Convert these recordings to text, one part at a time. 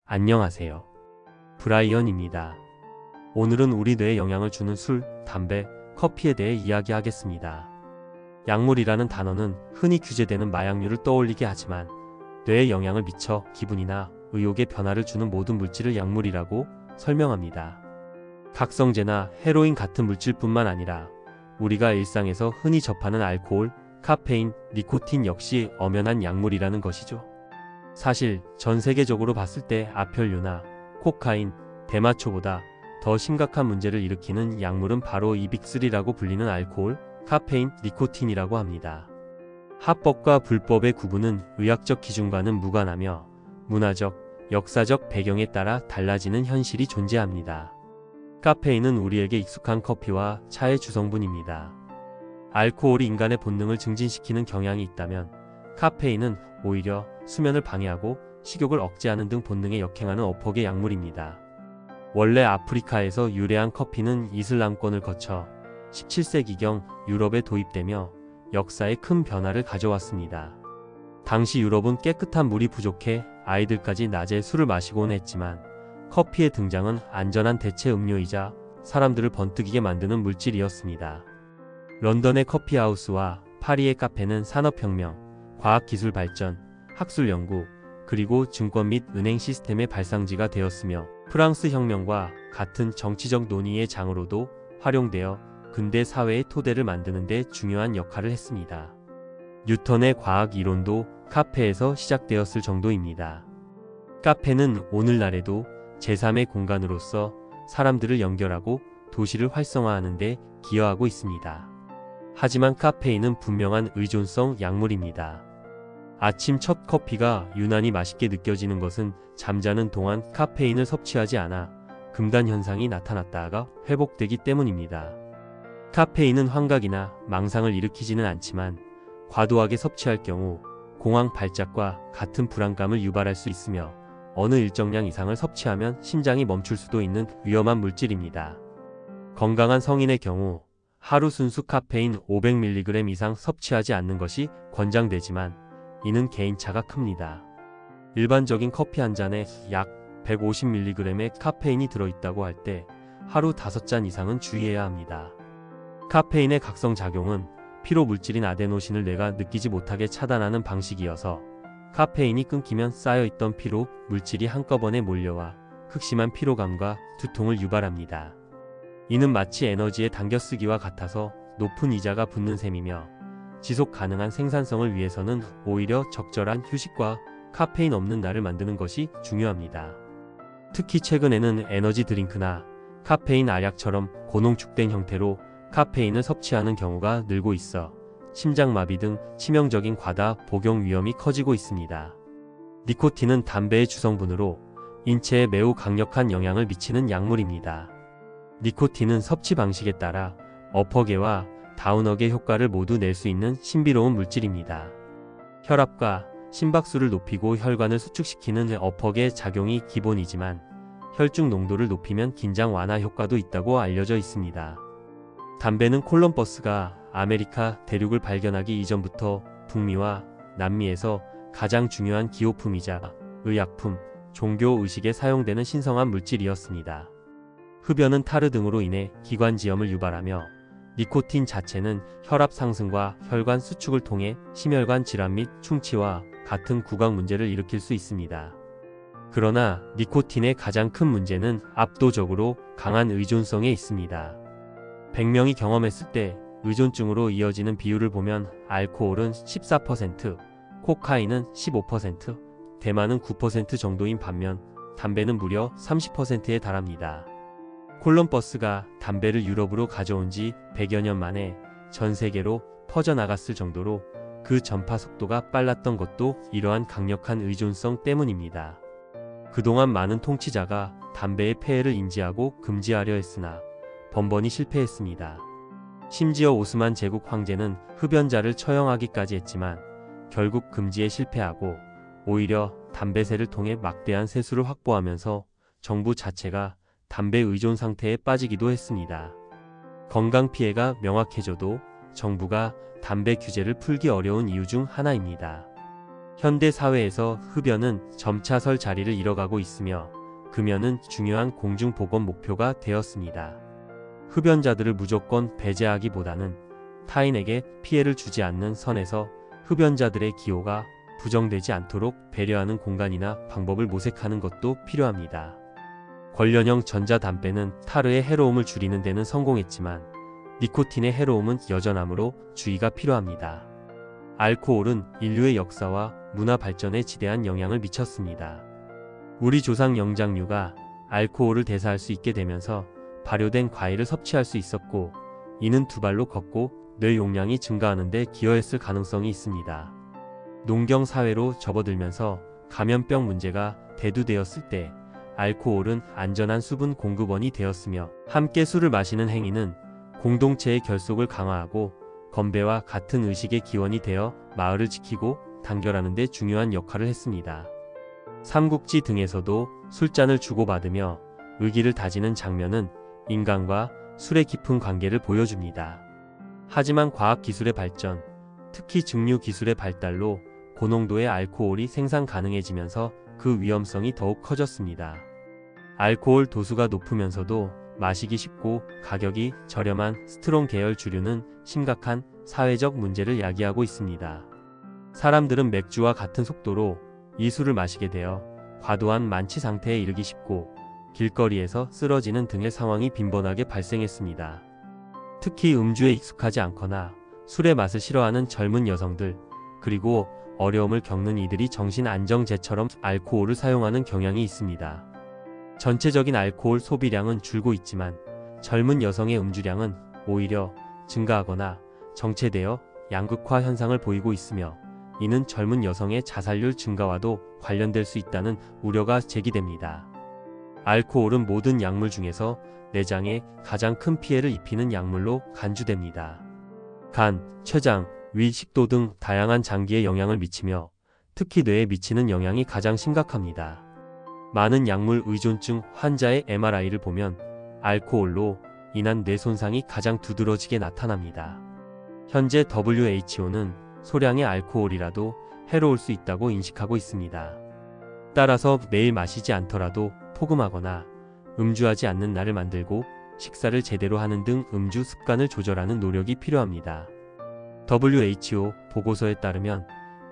안녕하세요. 브라이언입니다. 오늘은 우리 뇌에 영향을 주는 술, 담배, 커피에 대해 이야기하겠습니다. 약물이라는 단어는 흔히 규제되는 마약류를 떠올리게 하지만 뇌에 영향을 미쳐 기분이나 의욕에 변화를 주는 모든 물질을 약물이라고 설명합니다. 각성제나 헤로인 같은 물질뿐만 아니라 우리가 일상에서 흔히 접하는 알코올, 카페인, 니코틴 역시 엄연한 약물이라는 것이죠. 사실 전 세계적으로 봤을 때 앞혈류나 코카인, 대마초보다 더 심각한 문제를 일으키는 약물은 바로 이 빅3라고 불리는 알코올, 카페인, 니코틴이라고 합니다. 합법과 불법의 구분은 의학적 기준과는 무관하며 문화적, 역사적 배경에 따라 달라지는 현실이 존재합니다. 카페인은 우리에게 익숙한 커피와 차의 주성분입니다. 알코올이 인간의 본능을 증진시키는 경향이 있다면 카페인은 오히려 수면을 방해하고 식욕을 억제하는 등 본능에 역행하는 어폭의 약물입니다. 원래 아프리카에서 유래한 커피는 이슬람권을 거쳐 17세기경 유럽에 도입되며 역사에 큰 변화를 가져왔습니다. 당시 유럽은 깨끗한 물이 부족해 아이들까지 낮에 술을 마시곤 했지만 커피의 등장은 안전한 대체 음료이자 사람들을 번뜩이게 만드는 물질이었습니다. 런던의 커피하우스와 파리의 카페는 산업혁명, 과학기술 발전, 학술 연구, 그리고 증권 및 은행 시스템의 발상지가 되었으며 프랑스 혁명과 같은 정치적 논의의 장으로도 활용되어 근대 사회의 토대를 만드는 데 중요한 역할을 했습니다. 뉴턴의 과학 이론도 카페에서 시작되었을 정도입니다. 카페는 오늘날에도 제3의 공간으로서 사람들을 연결하고 도시를 활성화하는 데 기여하고 있습니다. 하지만 카페인은 분명한 의존성 약물입니다. 아침 첫 커피가 유난히 맛있게 느껴지는 것은 잠자는 동안 카페인을 섭취하지 않아 금단 현상이 나타났다가 회복되기 때문입니다. 카페인은 환각이나 망상을 일으키지는 않지만 과도하게 섭취할 경우 공황 발작과 같은 불안감을 유발할 수 있으며 어느 일정량 이상을 섭취하면 심장이 멈출 수도 있는 위험한 물질입니다. 건강한 성인의 경우 하루 순수 카페인 500mg 이상 섭취하지 않는 것이 권장되지만 이는 개인차가 큽니다. 일반적인 커피 한 잔에 약 150mg의 카페인이 들어있다고 할 때 하루 5잔 이상은 주의해야 합니다. 카페인의 각성작용은 피로 물질인 아데노신을 뇌가 느끼지 못하게 차단하는 방식이어서 카페인이 끊기면 쌓여있던 피로 물질이 한꺼번에 몰려와 극심한 피로감과 두통을 유발합니다. 이는 마치 에너지의 당겨쓰기와 같아서 높은 이자가 붙는 셈이며 지속 가능한 생산성을 위해서는 오히려 적절한 휴식과 카페인 없는 날을 만드는 것이 중요합니다. 특히 최근에는 에너지 드링크나 카페인 알약처럼 고농축된 형태로 카페인을 섭취하는 경우가 늘고 있어 심장마비 등 치명적인 과다 복용 위험이 커지고 있습니다. 니코틴은 담배의 주성분으로 인체에 매우 강력한 영향을 미치는 약물입니다. 니코틴은 섭취 방식에 따라 어퍼계와 다운어계 효과를 모두 낼 수 있는 신비로운 물질입니다. 혈압과 심박수를 높이고 혈관을 수축시키는 어퍼계 작용이 기본이지만 혈중 농도를 높이면 긴장 완화 효과도 있다고 알려져 있습니다. 담배는 콜럼버스가 아메리카 대륙을 발견하기 이전부터 북미와 남미에서 가장 중요한 기호품이자 의약품, 종교 의식에 사용되는 신성한 물질이었습니다. 흡연은 타르 등으로 인해 기관지염을 유발하며 니코틴 자체는 혈압 상승과 혈관 수축을 통해 심혈관 질환 및 충치와 같은 구강 문제를 일으킬 수 있습니다. 그러나 니코틴의 가장 큰 문제는 압도적으로 강한 의존성에 있습니다. 100명이 경험했을 때 의존증으로 이어지는 비율을 보면 알코올은 14%, 코카인은 15%, 대마는 9% 정도인 반면 담배는 무려 30%에 달합니다. 콜럼버스가 담배를 유럽으로 가져온 지 100여 년 만에 전 세계로 퍼져나갔을 정도로 그 전파 속도가 빨랐던 것도 이러한 강력한 의존성 때문입니다. 그동안 많은 통치자가 담배의 폐해를 인지하고 금지하려 했으나 번번이 실패했습니다. 심지어 오스만 제국 황제는 흡연자를 처형하기까지 했지만 결국 금지에 실패하고 오히려 담배세를 통해 막대한 세수를 확보하면서 정부 자체가 담배 의존 상태에 빠지기도 했습니다. 건강 피해가 명확해져도 정부가 담배 규제를 풀기 어려운 이유 중 하나입니다. 현대 사회에서 흡연은 점차 설 자리를 잃어가고 있으며 금연은 중요한 공중보건 목표가 되었습니다. 흡연자들을 무조건 배제하기보다는 타인에게 피해를 주지 않는 선에서 흡연자들의 기호가 부정되지 않도록 배려하는 공간이나 방법을 모색하는 것도 필요합니다. 관련형 전자담배는 타르의 해로움을 줄이는 데는 성공했지만 니코틴의 해로움은 여전하므로 주의가 필요합니다. 알코올은 인류의 역사와 문화 발전에 지대한 영향을 미쳤습니다. 우리 조상 영장류가 알코올을 대사할 수 있게 되면서 발효된 과일을 섭취할 수 있었고, 이는 두 발로 걷고 뇌 용량이 증가하는 데 기여했을 가능성이 있습니다. 농경 사회로 접어들면서 감염병 문제가 대두되었을 때 알코올은 안전한 수분 공급원이 되었으며, 함께 술을 마시는 행위는 공동체의 결속을 강화하고 건배와 같은 의식의 기원이 되어 마을을 지키고 단결하는 데 중요한 역할을 했습니다. 삼국지 등에서도 술잔을 주고받으며 의기를 다지는 장면은 인간과 술의 깊은 관계를 보여줍니다. 하지만 과학기술의 발전, 특히 증류 기술의 발달로 고농도의 알코올이 생산 가능해지면서 그 위험성이 더욱 커졌습니다. 알코올 도수가 높으면서도 마시기 쉽고 가격이 저렴한 스트롱 계열 주류는 심각한 사회적 문제를 야기하고 있습니다. 사람들은 맥주와 같은 속도로 이 술을 마시게 되어 과도한 만취 상태에 이르기 쉽고 길거리에서 쓰러지는 등의 상황이 빈번하게 발생했습니다. 특히 음주에 익숙하지 않거나 술의 맛을 싫어하는 젊은 여성들, 그리고 어려움을 겪는 이들이 정신안정제처럼 알코올을 사용하는 경향이 있습니다. 전체적인 알코올 소비량은 줄고 있지만 젊은 여성의 음주량은 오히려 증가하거나 정체되어 양극화 현상을 보이고 있으며, 이는 젊은 여성의 자살률 증가와도 관련될 수 있다는 우려가 제기됩니다. 알코올은 모든 약물 중에서 내장에 가장 큰 피해를 입히는 약물로 간주됩니다. 간, 췌장, 위, 식도 등 다양한 장기에 영향을 미치며 특히 뇌에 미치는 영향이 가장 심각합니다. 많은 약물 의존증 환자의 MRI를 보면 알코올로 인한 뇌 손상이 가장 두드러지게 나타납니다. 현재 WHO는 소량의 알코올이라도 해로울 수 있다고 인식하고 있습니다. 따라서 매일 마시지 않더라도 포금하거나 음주하지 않는 날을 만들고 식사를 제대로 하는 등 음주 습관을 조절하는 노력이 필요합니다. WHO 보고서에 따르면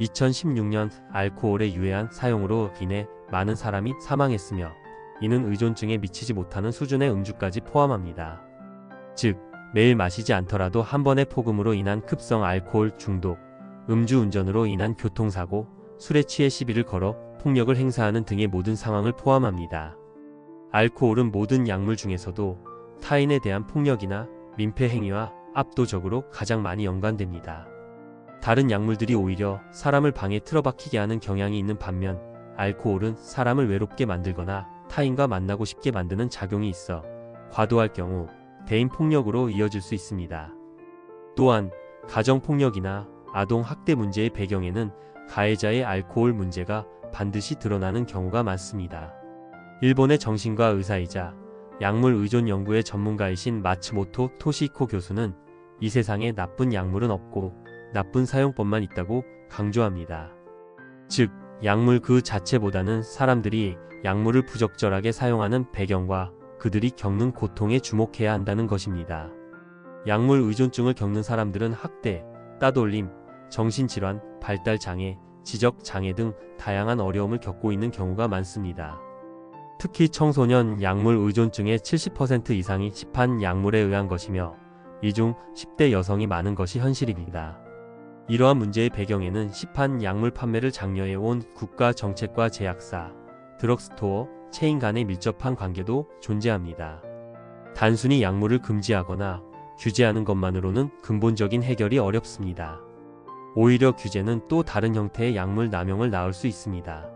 2016년 알코올의 유해한 사용으로 인해 많은 사람이 사망했으며, 이는 의존증에 미치지 못하는 수준의 음주까지 포함합니다. 즉, 매일 마시지 않더라도 한 번의 포금으로 인한 급성 알코올 중독, 음주운전으로 인한 교통사고, 술에 취해 시비를 걸어 폭력을 행사하는 등의 모든 상황을 포함합니다. 알코올은 모든 약물 중에서도 타인에 대한 폭력이나 민폐 행위와 압도적으로 가장 많이 연관됩니다. 다른 약물들이 오히려 사람을 방에 틀어박히게 하는 경향이 있는 반면, 알코올은 사람을 외롭게 만들거나 타인과 만나고 싶게 만드는 작용이 있어 과도할 경우 대인 폭력으로 이어질 수 있습니다. 또한 가정폭력이나 아동학대 문제의 배경에는 가해자의 알코올 문제가 반드시 드러나는 경우가 많습니다. 일본의 정신과 의사이자 약물 의존 연구의 전문가이신 마츠모토 토시히코 교수는 이 세상에 나쁜 약물은 없고 나쁜 사용법만 있다고 강조합니다. 즉, 약물 그 자체보다는 사람들이 약물을 부적절하게 사용하는 배경과 그들이 겪는 고통에 주목해야 한다는 것입니다. 약물 의존증을 겪는 사람들은 학대, 따돌림, 정신질환, 발달장애, 지적장애 등 다양한 어려움을 겪고 있는 경우가 많습니다. 특히 청소년 약물 의존증의 70% 이상이 시판 약물에 의한 것이며, 이 중 10대 여성이 많은 것이 현실입니다. 이러한 문제의 배경에는 시판 약물 판매를 장려해온 국가 정책과 제약사, 드럭스토어, 체인 간의 밀접한 관계도 존재합니다. 단순히 약물을 금지하거나 규제하는 것만으로는 근본적인 해결이 어렵습니다. 오히려 규제는 또 다른 형태의 약물 남용을 낳을 수 있습니다.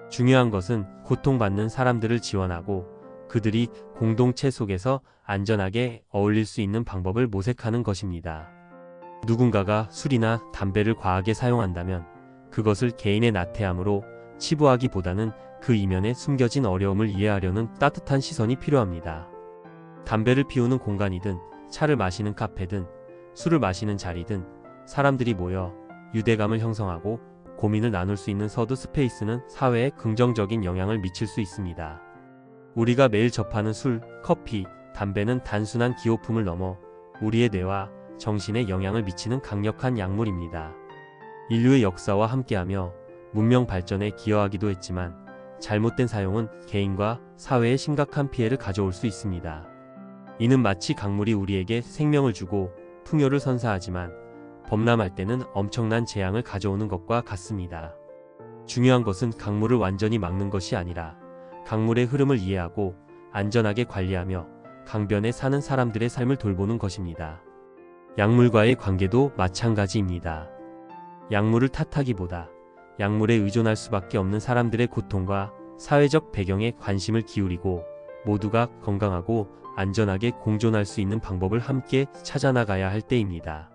중요한 것은 고통받는 사람들을 지원하고 그들이 공동체 속에서 안전하게 어울릴 수 있는 방법을 모색하는 것입니다. 누군가가 술이나 담배를 과하게 사용한다면 그것을 개인의 나태함으로 치부하기보다는 그 이면에 숨겨진 어려움을 이해하려는 따뜻한 시선이 필요합니다. 담배를 피우는 공간이든 차를 마시는 카페든 술을 마시는 자리든 사람들이 모여 유대감을 형성하고 고민을 나눌 수 있는 서드 스페이스는 사회에 긍정적인 영향을 미칠 수 있습니다. 우리가 매일 접하는 술, 커피, 담배는 단순한 기호품을 넘어 우리의 뇌와 정신에 영향을 미치는 강력한 약물입니다. 인류의 역사와 함께하며 문명 발전에 기여하기도 했지만 잘못된 사용은 개인과 사회에 심각한 피해를 가져올 수 있습니다. 이는 마치 강물이 우리에게 생명을 주고 풍요를 선사하지만 범람할 때는 엄청난 재앙을 가져오는 것과 같습니다. 중요한 것은 강물을 완전히 막는 것이 아니라 강물의 흐름을 이해하고 안전하게 관리하며 강변에 사는 사람들의 삶을 돌보는 것입니다. 약물과의 관계도 마찬가지입니다. 약물을 탓하기보다 약물에 의존할 수밖에 없는 사람들의 고통과 사회적 배경에 관심을 기울이고 모두가 건강하고 안전하게 공존할 수 있는 방법을 함께 찾아나가야 할 때입니다.